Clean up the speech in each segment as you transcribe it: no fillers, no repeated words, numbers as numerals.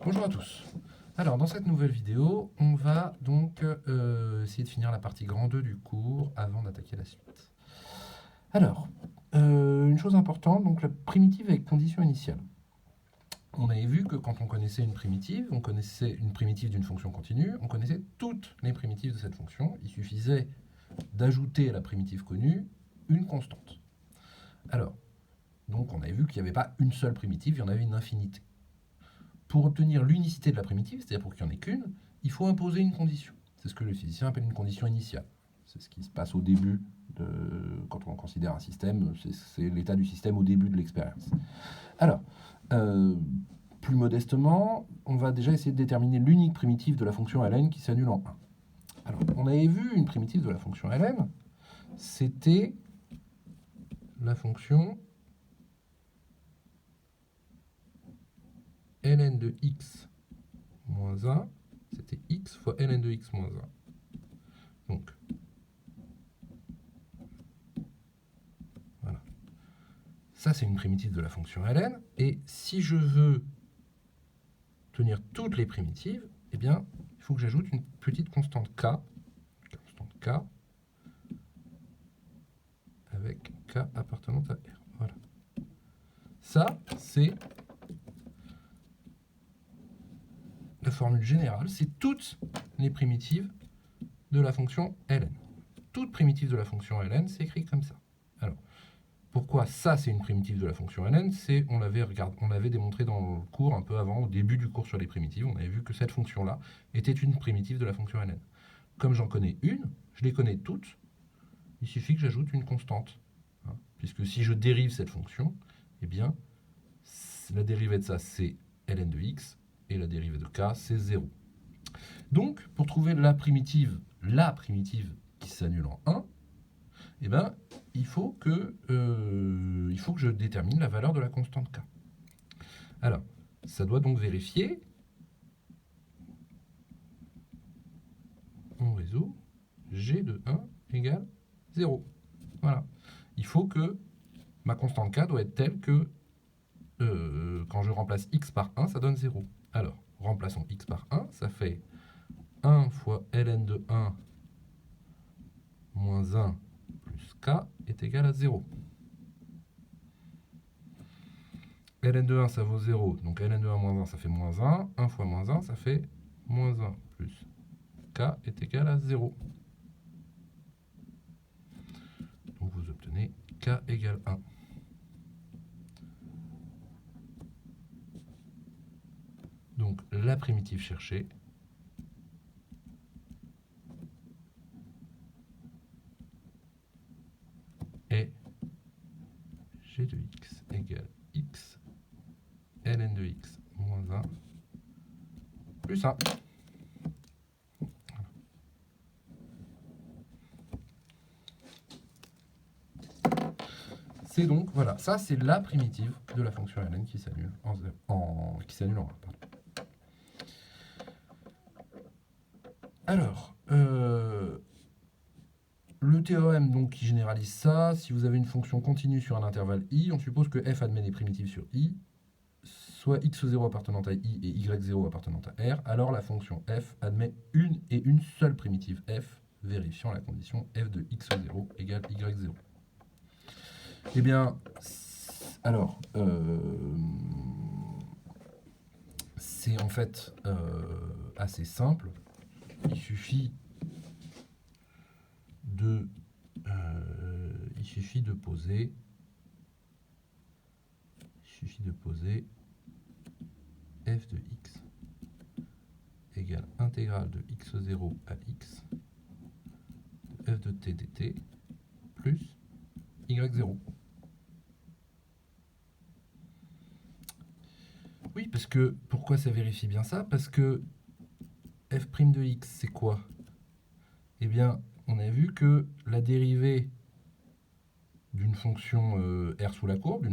Bonjour à tous. Alors, dans cette nouvelle vidéo, on va donc essayer de finir la partie grand 2 du cours avant d'attaquer la suite. Alors, une chose importante, donc la primitive avec condition initiale. On avait vu que quand on connaissait une primitive d'une fonction continue, on connaissait toutes les primitives de cette fonction. Il suffisait d'ajouter à la primitive connue une constante. Alors, donc on avait vu qu'il n'y avait pas une seule primitive, il y en avait une infinité. Pour obtenir l'unicité de la primitive, c'est-à-dire pour qu'il n'y en ait qu'une, il faut imposer une condition. C'est ce que le physicien appelle une condition initiale. C'est ce qui se passe au début, quand on considère un système, c'est l'état du système au début de l'expérience. Alors, plus modestement, on va déjà essayer de déterminer l'unique primitive de la fonction ln qui s'annule en 1. Alors, on avait vu une primitive de la fonction ln, c'était la fonction ln de x moins 1, c'était x fois ln de x moins 1. Donc, voilà. Ça, c'est une primitive de la fonction ln. Et si je veux tenir toutes les primitives, eh bien, il faut que j'ajoute une petite constante k, avec k appartenant à r. Voilà. Ça, c'est la formule générale. C'est toutes les primitives de la fonction ln. Toute primitive de la fonction ln, c'est écrit comme ça. Alors, pourquoi ça, c'est une primitive de la fonction ln? On l'avait démontré dans le cours un peu avant, au début du cours sur les primitives. On avait vu que cette fonction-là était une primitive de la fonction ln. Comme j'en connais une, je les connais toutes, il suffit que j'ajoute une constante. Hein, puisque si je dérive cette fonction, eh bien, la dérivée de ça, c'est ln de x, et la dérivée de k, c'est 0. Donc, pour trouver la primitive qui s'annule en 1, eh ben, il faut que je détermine la valeur de la constante k. Alors, ça doit donc vérifier. On résout. G de 1 égale 0. Voilà. Il faut que ma constante k doit être telle que quand je remplace x par 1, ça donne 0. Alors, remplaçons x par 1, ça fait 1 fois ln de 1 moins 1 plus k est égal à 0. ln de 1, ça vaut 0, donc ln de 1 moins 1, ça fait moins 1. 1 fois moins 1, ça fait moins 1 plus k est égal à 0. Donc vous obtenez k égale 1. Donc la primitive cherchée est g de x égale x ln de x moins 1 plus 1. C'est donc, voilà, ça c'est la primitive de la fonction ln qui s'annule en 1. Alors, le théorème donc, qui généralise ça, si vous avez une fonction continue sur un intervalle i, on suppose que f admet des primitives sur i, soit x0 appartenant à i et y0 appartenant à r, alors la fonction f admet une et une seule primitive f, vérifiant la condition f de x0 égale y0. Eh bien, alors, c'est en fait assez simple. Il suffit de poser f de x égale intégrale de x0 à x de f de t dt plus y0. Oui, parce que, pourquoi ça vérifie bien ça? Parce que f' de x, c'est quoi? Eh bien, on a vu que la dérivée d'une fonction r sous la courbe,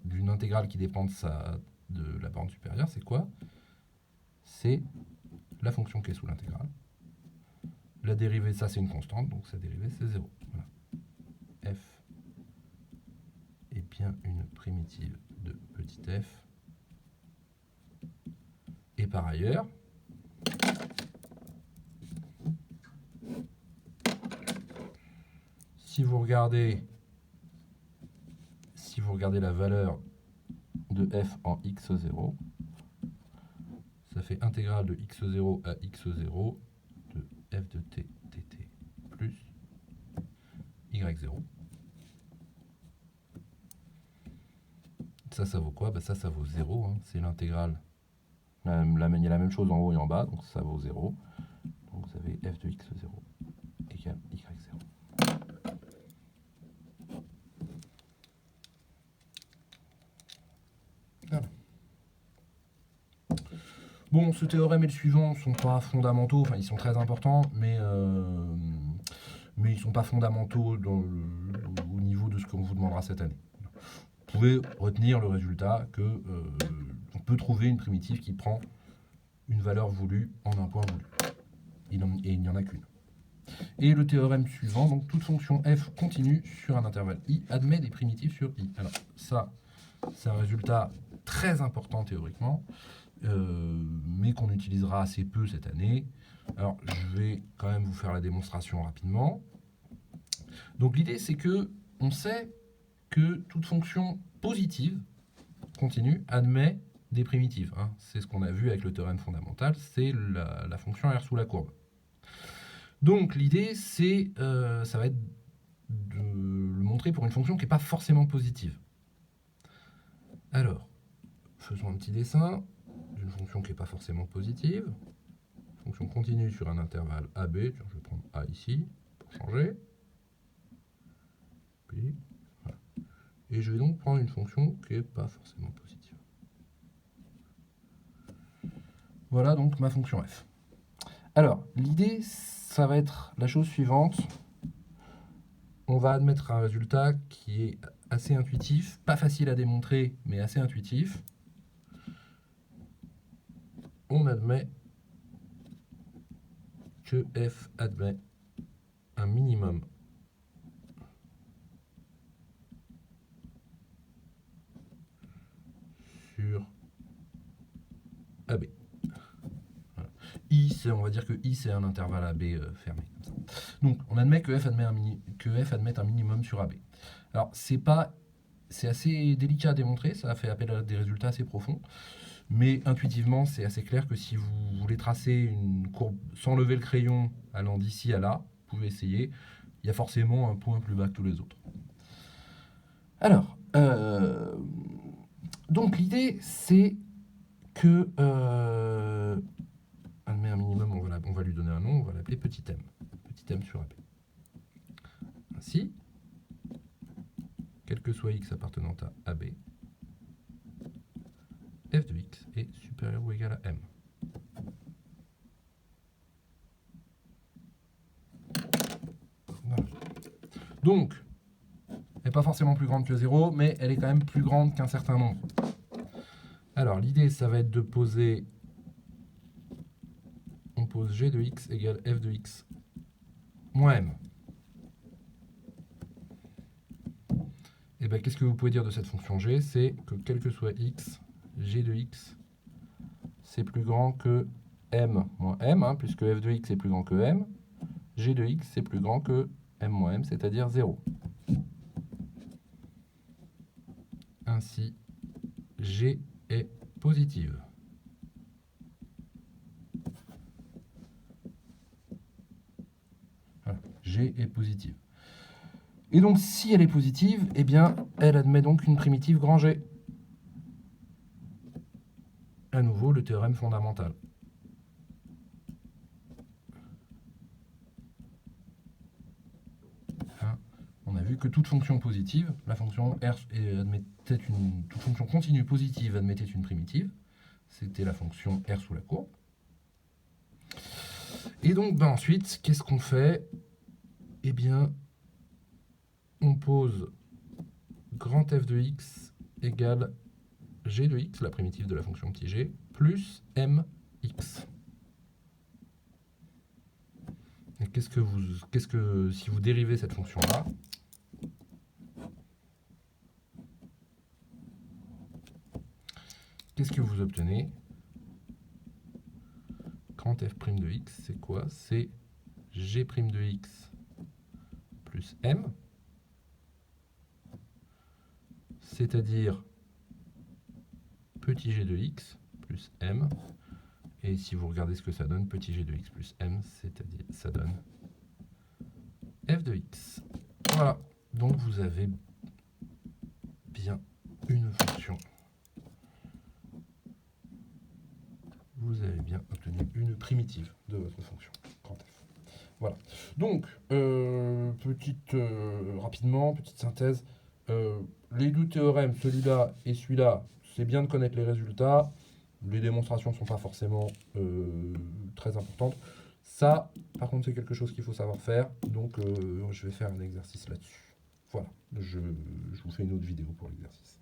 d'une intégrale qui dépend de la borne supérieure, c'est quoi? C'est la fonction qui est sous l'intégrale. La dérivée, ça c'est une constante, donc sa dérivée c'est 0. Voilà. F est bien une primitive de petit f par ailleurs, si vous regardez la valeur de f en x0, ça fait intégrale de x0 à x0 de f de t dt plus y0. Ça vaut quoi? Bah ça vaut 0, hein. C'est l'intégrale. Il y a la même chose en haut et en bas, donc ça vaut 0. Donc vous avez f de x0 égale y0. Voilà. Bon, ce théorème et le suivant ne sont pas fondamentaux, enfin ils sont très importants, mais ils ne sont pas fondamentaux au niveau de ce qu'on vous demandera cette année. Vous pouvez retenir le résultat que on peut trouver une primitive qui prend une valeur voulue en un point voulu. Et il n'y en a qu'une. Et le théorème suivant, donc toute fonction f continue sur un intervalle i admet des primitives sur i. Alors ça, c'est un résultat très important théoriquement, mais qu'on utilisera assez peu cette année. Alors je vais quand même vous faire la démonstration rapidement. Donc l'idée c'est que on sait que toute fonction positive continue admet des primitives. Hein. C'est ce qu'on a vu avec le théorème fondamental, c'est la fonction R sous la courbe. Donc l'idée, c'est, ça va être de le montrer pour une fonction qui n'est pas forcément positive. Alors, faisons un petit dessin d'une fonction qui n'est pas forcément positive. Fonction continue sur un intervalle AB. Tiens, je vais prendre A ici pour changer. Puis, voilà. Et je vais donc prendre une fonction qui n'est pas forcément positive. Voilà donc ma fonction f. Alors, l'idée, ça va être la chose suivante. On va admettre un résultat qui est assez intuitif, pas facile à démontrer, mais assez intuitif. On admet que f admet un minimum sur AB. Voilà. I, on va dire que I, c'est un intervalle AB fermé. Donc, on admet que f admet un minimum sur AB. Alors, c'est assez délicat à démontrer, ça fait appel à des résultats assez profonds, mais intuitivement, c'est assez clair que si vous voulez tracer une courbe sans lever le crayon allant d'ici à là, vous pouvez essayer, il y a forcément un point plus bas que tous les autres. Alors, donc l'idée, c'est que admet un minimum, on va lui donner un nom, on va l'appeler petit m. Petit m sur AB. Ainsi, quel que soit x appartenant à AB, f de x est supérieur ou égal à m. Voilà. Donc, elle n'est pas forcément plus grande que 0, mais elle est quand même plus grande qu'un certain nombre. Alors, l'idée, ça va être de poser... On pose g de x égale f de x moins m. Et bien, qu'est-ce que vous pouvez dire de cette fonction g? C'est que quel que soit x, g de x, c'est plus grand que m moins m, hein, puisque f de x est plus grand que m. G de x, c'est plus grand que m moins m, c'est-à-dire 0. Ainsi, g est positive. Voilà, g est positive. Et donc, si elle est positive, eh bien, elle admet donc une primitive grand G. À nouveau, le théorème fondamental. Hein, on a vu que toute fonction positive, la fonction R admettait toute fonction continue positive admettait une primitive. C'était la fonction R sous la courbe. Et donc, ensuite, qu'est-ce qu'on fait? Eh bien, on pose grand f de x égale g de x, la primitive de la fonction petit g, plus mx. Et si vous dérivez cette fonction-là, qu'est-ce que vous obtenez? Quand f' de x, c'est quoi? C'est g' de x plus m, c'est-à-dire petit g de x plus m. Et si vous regardez ce que ça donne, petit g de x plus m, c'est-à-dire ça donne f de x. Voilà, donc vous avez bien une fonction. Vous avez bien obtenu une primitive de votre fonction, grand F. Voilà. Donc, rapidement, petite synthèse. Les deux théorèmes, celui-là et celui-là, c'est bien de connaître les résultats. Les démonstrations ne sont pas forcément très importantes. Ça, par contre, c'est quelque chose qu'il faut savoir faire. Donc, je vais faire un exercice là-dessus. Voilà, je vous fais une autre vidéo pour l'exercice.